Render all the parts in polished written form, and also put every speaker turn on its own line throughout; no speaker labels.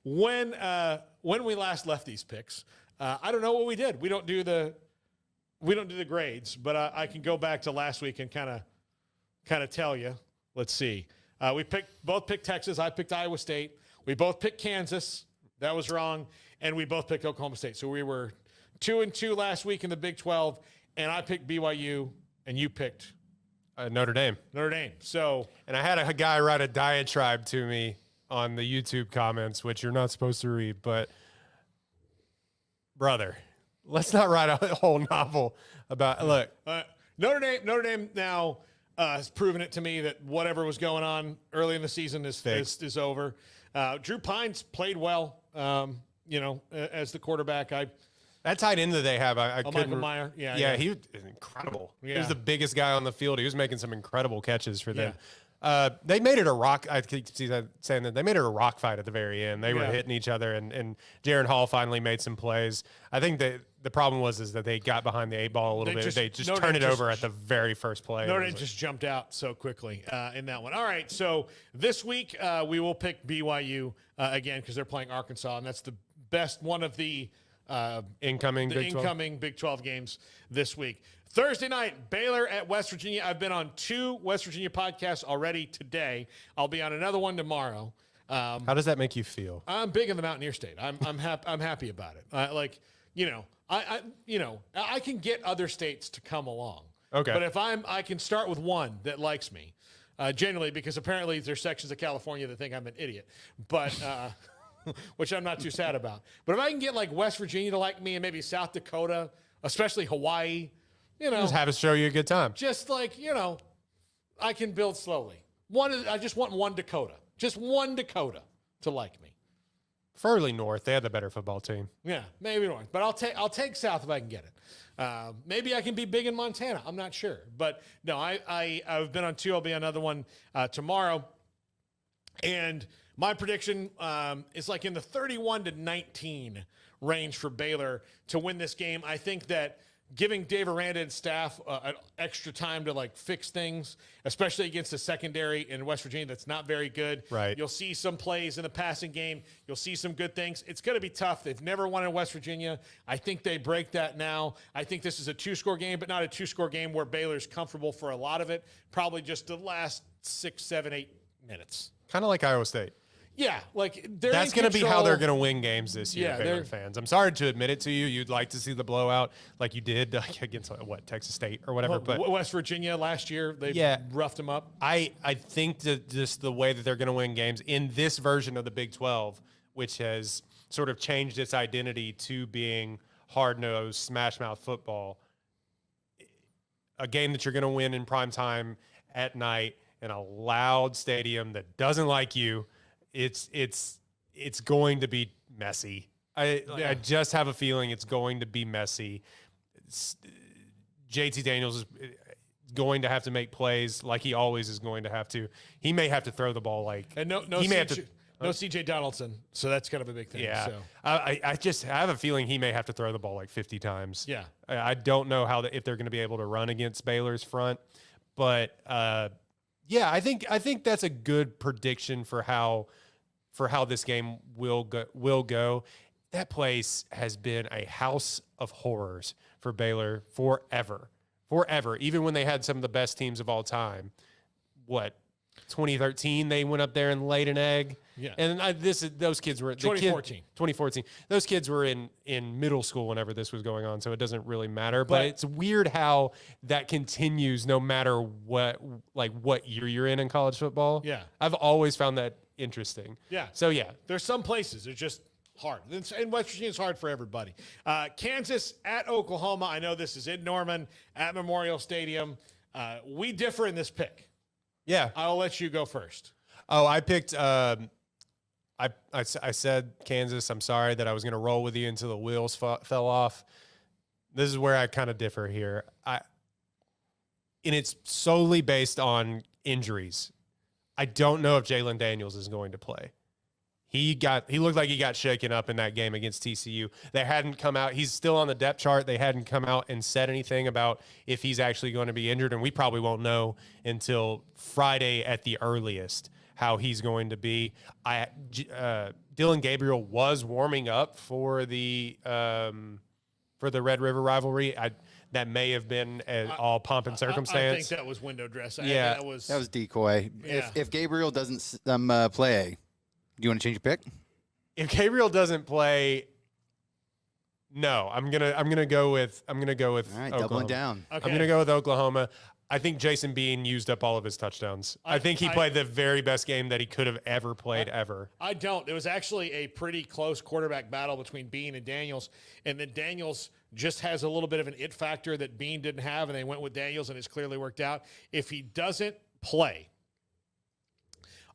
when we last left these picks, I don't know what we did. We don't do the grades, but I can go back to last week and kind of tell you. Let's see. We both picked Texas. I picked Iowa State. We both picked Kansas. That was wrong. And we both picked Oklahoma State. So we were 2-2 last week in the Big 12, and I picked BYU, and you picked
Notre Dame.
Notre Dame. So,
and I had a guy write a diatribe to me on the YouTube comments, which you're not supposed to read, but brother, let's not write a whole novel about. Look,
Notre Dame now has proven it to me that whatever was going on early in the season is over. Drew Pines played well, as the quarterback.
That tight end that they have, I couldn't.
Michael Meyer.
Yeah, he was incredible. Yeah. He was the biggest guy on the field. He was making some incredible catches for them.
Yeah.
They made it a rock. I keep saying that they made it a rock fight at the very end. They were hitting each other, and Jaron Hall finally made some plays. I think that the problem is that they got behind the 8 ball a little bit. They just turned it over at the very first play.
Notre Dame just jumped out so quickly in that one. All right, so this week we will pick BYU again because they're playing Arkansas, and that's the best one of the
incoming
Big 12 games this week. Thursday night, Baylor at West Virginia. I've been on 2 West Virginia podcasts already today. I'll be on another one tomorrow.
How does that make you feel?
I'm big in the Mountaineer State. I'm happy about it. I can get other states to come along.
Okay.
But I can start with one that likes me, generally, because apparently there's sections of California that think I'm an idiot. But which I'm not too sad about. But if I can get like West Virginia to like me and maybe South Dakota, especially Hawaii,
just have us show you a good time.
Just like, I can build slowly. I just want one Dakota. Just one Dakota to like me.
Preferably North. They have the better football team.
Yeah, maybe North. But I'll take South if I can get it. Maybe I can be big in Montana. I'm not sure. But no, I've been on 2. I'll be on another one tomorrow. And my prediction is like in the 31-19 range for Baylor to win this game. I think that giving Dave Aranda and staff an extra time to like fix things, especially against a secondary in West Virginia that's not very good.
Right.
You'll see some plays in the passing game. You'll see some good things. It's going to be tough. They've never won in West Virginia. I think they break that now. I think this is a 2-score game, but not a 2-score game where Baylor's comfortable for a lot of it. Probably just the last 6, 7, 8 minutes.
Kind of like Iowa State.
Yeah, like
that's going to be how they're going to win games this year, Baylor fans. I'm sorry to admit it to you. You'd like to see the blowout like you did against Texas State or whatever. But
West Virginia last year, they roughed them up.
I think that just the way that they're going to win games in this version of the Big 12, which has sort of changed its identity to being hard-nosed, smash-mouth football, a game that you're going to win in prime time at night in a loud stadium that doesn't like you. It's going to be messy. I just have a feeling it's going to be messy. JT Daniels is going to have to make plays like he always is going to have to. He may have to throw the ball
no C.J. Donaldson, so that's kind of a big thing.
Yeah,
so.
I just have a feeling he may have to throw the ball like 50 times.
Yeah,
I don't know if they're going to be able to run against Baylor's front, but yeah, I think that's a good prediction for how this game will go. That place has been a house of horrors for Baylor forever. Even when they had some of the best teams of all time. 2013 they went up there and laid an egg.
Yeah,
and those kids were 2014. Those kids were in middle school whenever this was going on, so it doesn't really matter. But it's weird how that continues no matter what year you're in college football.
Yeah,
I've always found that interesting.
Yeah.
So yeah,
there's some places it's just hard. And West Virginia is hard for everybody. Kansas at Oklahoma. I know this is in Norman at Memorial Stadium. We differ in this pick.
Yeah.
I'll let you go first.
Oh, I picked. I said Kansas. I'm sorry that I was going to roll with you until the wheels fell off. This is where I kind of differ here. And it's solely based on injuries. I don't know if Jalen Daniels is going to play. He looked like he got shaken up in that game against TCU. They hadn't come out. He's still on the depth chart. They hadn't come out and said anything about if he's actually going to be injured, and we probably won't know until Friday at the earliest how he's going to be. Dylan Gabriel was warming up for the Red River rivalry. That may have been all pomp and circumstance.
I think that was window dressing.
Yeah,
that was
decoy.
Yeah.
If Gabriel doesn't play, do you want to change your pick?
If Gabriel doesn't play, no, I'm gonna go with
All right,
Oklahoma.
doubling down.
Okay.
I'm gonna go with Oklahoma. I think Jason Bean used up all of his touchdowns. I think he played the very best game that he could have ever played ever.
I don't. It was actually a pretty close quarterback battle between Bean and Daniels, and then Daniels just has a little bit of an it factor that Bean didn't have, and they went with Daniels, and it's clearly worked out. If he doesn't play,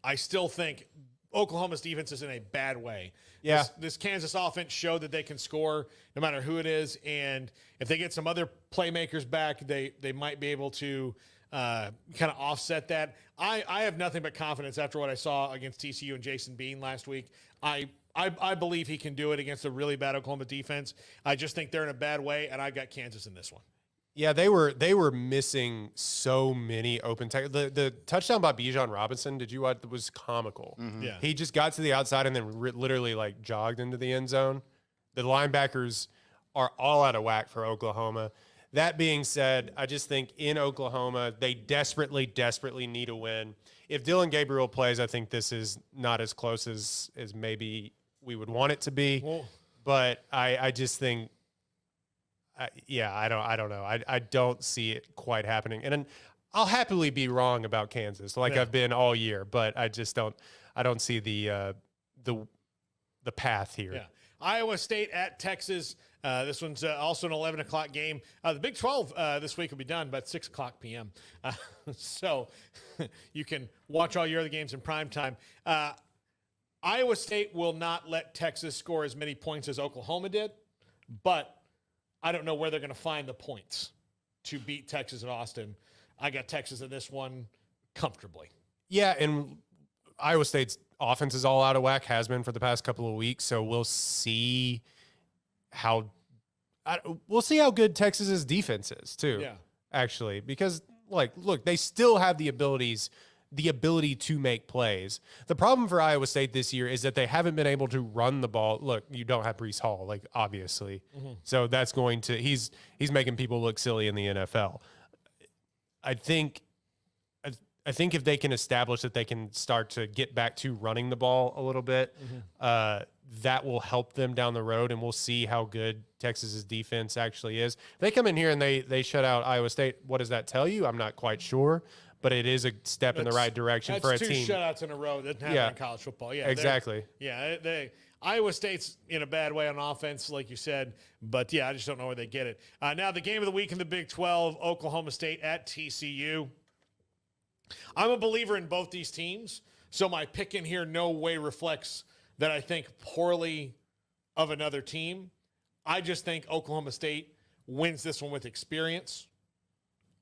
I still think Oklahoma's defense is in a bad way.
Yeah.
This Kansas offense showed that they can score no matter who it is, and if they get some other playmakers back, they might be able to kind of offset that. I have nothing but confidence after what I saw against TCU and Jason Bean last week. I believe he can do it against a really bad Oklahoma defense. I just think they're in a bad way, and I got Kansas in this one.
Yeah, they were missing so many open the touchdown by Bijan Robinson. Did you watch? Was comical.
Mm-hmm.
Yeah.
He just got to the outside and then literally like jogged into the end zone. The linebackers are all out of whack for Oklahoma. That being said, I just think in Oklahoma they desperately need a win. If Dylan Gabriel plays, I think this is not as close as maybe we would want it to be.
Well,
But I just think. I don't know. I don't see it quite happening. And I'll happily be wrong about Kansas, like I've been all year, but I just don't see the path here.
yeah. Iowa State at Texas. This one's also an 11 o'clock game. The Big 12 this week will be done by 6 o'clock p.m. So you can watch all your other games in prime time. Iowa State will not let Texas score as many points as Oklahoma did, but I don't know where they're going to find the points to beat Texas at Austin. I got Texas in this one comfortably.
Yeah, and Iowa State's offense is all out of whack, has been for the past couple of weeks. So we'll see how good Texas's defense is too.
Yeah.
Actually, because look, they still have the ability to make plays. The problem for Iowa State this year is that they haven't been able to run the ball. Look, you don't have Breece Hall, obviously. Mm-hmm. So that's going to he's making people look silly in the NFL. I think if they can establish that they can start to get back to running the ball a little bit, that will help them down the road, and we'll see how good Texas's defense actually is. If they come in here and they shut out Iowa State, what does that tell you? I'm not quite sure. But it is a step in the right direction for a team.
That's two shutouts in a row. That doesn't happen in college football. Yeah,
exactly.
Iowa State's in a bad way on offense, like you said. But, yeah, I just don't know where they get it. Now, the game of the week in the Big 12, Oklahoma State at TCU. I'm a believer in both these teams, so my pick in here no way reflects that I think poorly of another team. I just think Oklahoma State wins this one with experience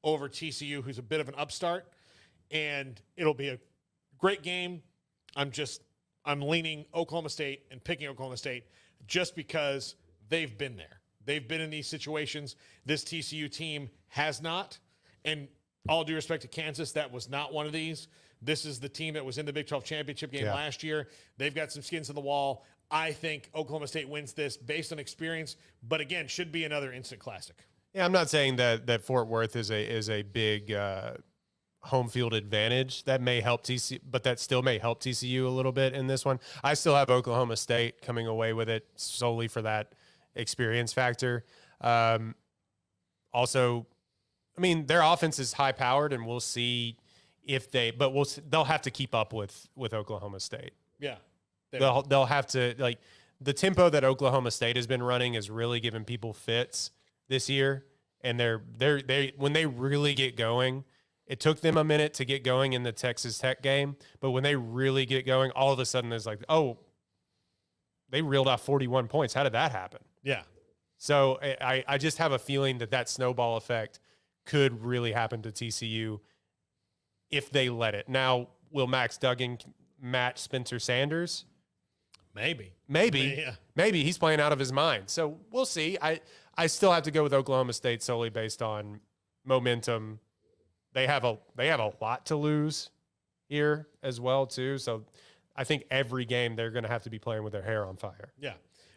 over TCU, who's a bit of an upstart, and it'll be a great game. I'm leaning Oklahoma State and picking Oklahoma State just because they've been there. They've been in these situations. This TCU team has not, and all due respect to Kansas, that was not one of these. This is the team that was in the Big 12 championship game last year. They've got some skins in the wall. I think Oklahoma State wins this based on experience, but again, should be another instant classic.
Yeah, I'm not saying that Fort Worth is a big home field advantage. That may help TCU, but that still may help TCU a little bit in this one. I still have Oklahoma State coming away with it solely for that experience factor. Also, I mean, their offense is high powered, and we'll see if they'll have to keep up with Oklahoma State.
Yeah,
they'll have to the tempo that Oklahoma State has been running is really giving people fits this year, and they when they really get going, it took them a minute to get going in the Texas Tech game, but when they really get going, all of a sudden it's like, oh, they reeled off 41 points. How did that happen? Yeah. So I just have a feeling that snowball effect could really happen to TCU if they let it. Now, will Max Duggan match Spencer Sanders? Maybe. Yeah. Maybe he's playing out of his mind. So we'll see. I still have to go with Oklahoma State solely based on momentum. They have a lot to lose here as well too. So I think every game they're going to have to be playing with their hair on fire.
Yeah.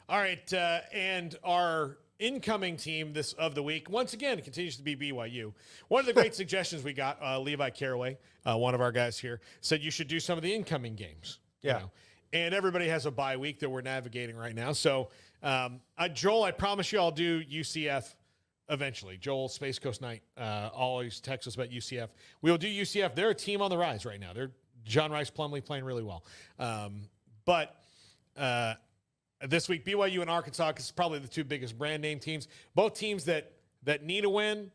All right. And our incoming team of the week, once again, continues to be BYU. One of the great suggestions we got, Levi Caraway, one of our guys here, said you should do some of the incoming games.
Yeah.
And everybody has a bye week that we're navigating right now. So, Joel, I promise you I'll do UCF eventually. Joel, Space Coast Night, always texts us about UCF. We'll do UCF. They're a team on the rise right now. They're John Rice Plumlee playing really well. But this week, BYU and Arkansas is probably the two biggest brand name teams. Both teams that need a win.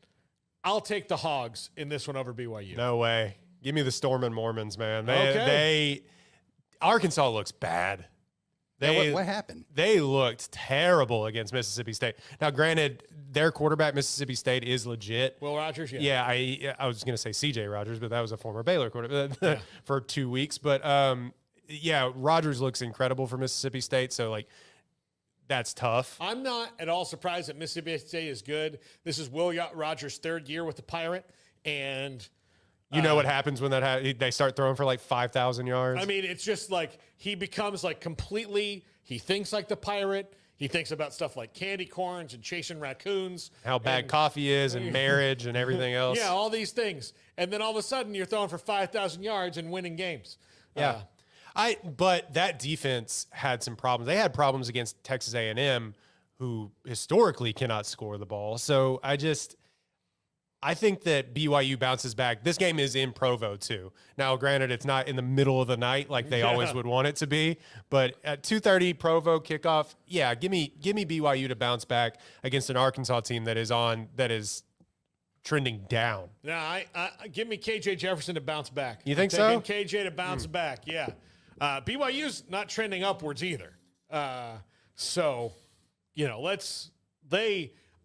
I'll take the Hogs in this one over BYU.
No way. Give me the Stormin' Mormons, man. Arkansas looks bad.
What happened?
They looked terrible against Mississippi State. Now, granted, their quarterback, Mississippi State, is legit.
Will Rogers,
Yeah, I was going to say C.J. Rogers, but that was a former Baylor quarterback for 2 weeks. But, yeah, Rogers looks incredible for Mississippi State, so, like, that's tough.
I'm not at all surprised that Mississippi State is good. This is Will Rogers' third year with the Pirate, and
you know what happens when they start throwing for like 5,000 yards?
I mean, it's just like he becomes like completely, he thinks like the Pirate. He thinks about stuff like candy corns and chasing raccoons.
How bad coffee is and marriage and everything else.
Yeah, all these things. And then all of a sudden you're throwing for 5,000 yards and winning games.
Yeah. But that defense had some problems. They had problems against Texas A&M, who historically cannot score the ball. So I think that BYU bounces back. This game is in Provo too. Now, granted, it's not in the middle of the night like they always would want it to be, but at 2:30 Provo kickoff, yeah, give me BYU to bounce back against an Arkansas team that is trending down.
Yeah, I give me KJ Jefferson to bounce back.
You think so?
KJ to bounce back, yeah. BYU's not trending upwards either. So,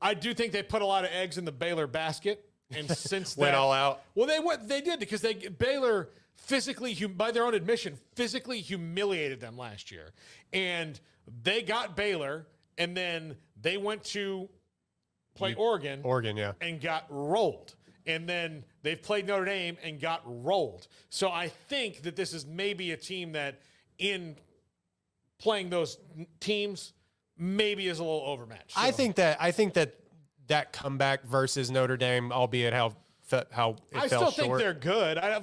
I do think they put a lot of eggs in the Baylor basket. And since
went all out.
Well, they did because Baylor physically, by their own admission, physically humiliated them last year. And they got Baylor, and then they went to play Oregon.
Yeah.
And got rolled. And then they've played Notre Dame and got rolled. So I think that this is maybe a team that in playing those teams maybe is a little overmatched. So.
I think that comeback versus Notre Dame, albeit how it fell short.
I still think they're good. I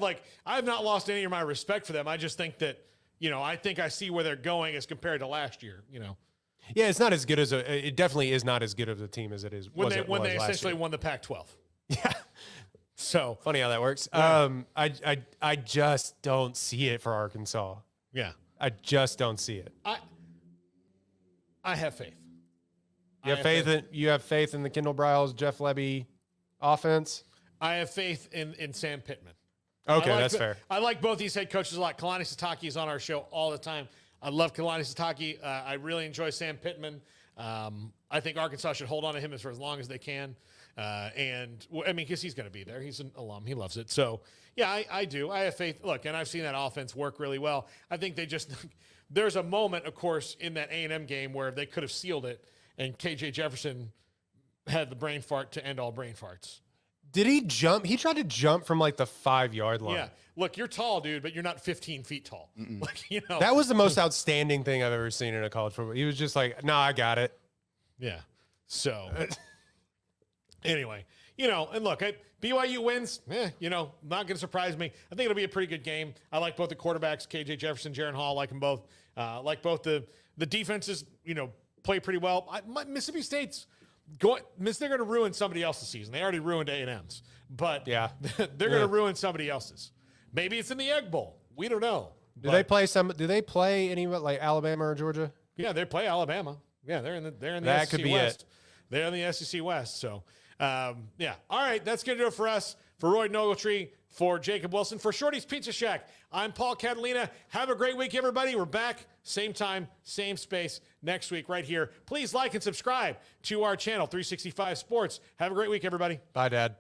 have not lost any of my respect for them. I just think that, I think I see where they're going as compared to last year,
Yeah, it's not as good it definitely is not as good of a team as it is
when they essentially won the Pac-12.
Yeah.
So
funny how that works.
Yeah.
I just don't see it for Arkansas.
Yeah.
I just don't see it.
I have faith.
You have faith in the Kendall Briles, Jeff Lebby offense?
I have faith in Sam Pittman.
Okay, that's fair.
I like both these head coaches a lot. Kalani Sitake is on our show all the time. I love Kalani Sitake. I really enjoy Sam Pittman. I think Arkansas should hold on to him for as long as they can. Because he's going to be there. He's an alum. He loves it. So, yeah, I do. I have faith. Look, and I've seen that offense work really well. I think there's a moment, of course, in that A&M game where they could have sealed it, and KJ Jefferson had the brain fart to end all brain farts.
Did he jump? He tried to jump from like the 5-yard line.
Yeah. Look, you're tall, dude, but you're not 15 feet tall.
That was the most outstanding thing I've ever seen in a college football. He was just like, "No, I got it."
Yeah. So, anyway, and look, BYU wins. Not going to surprise me. I think it'll be a pretty good game. I like both the quarterbacks, KJ Jefferson, Jaron Hall. I like them both. Like both the defenses, play pretty well. Mississippi State's they're going to ruin somebody else's season. They already ruined A&M's, but
yeah,
they're going to ruin somebody else's. Maybe it's in the Egg Bowl. We don't know.
Do they play any like Alabama or Georgia?
Yeah, they play Alabama. Yeah, they're in the
that
SEC
could be
West.
it.
They're in the SEC West. So, yeah. All right, that's going to do it for us. For Roy Ogletree, for Jacob Wilson, for Shorty's Pizza Shack, I'm Paul Catalina. Have a great week, everybody. We're back, same time, same space, next week right here. Please like and subscribe to our channel, 365 Sports. Have a great week, everybody.
Bye, Dad.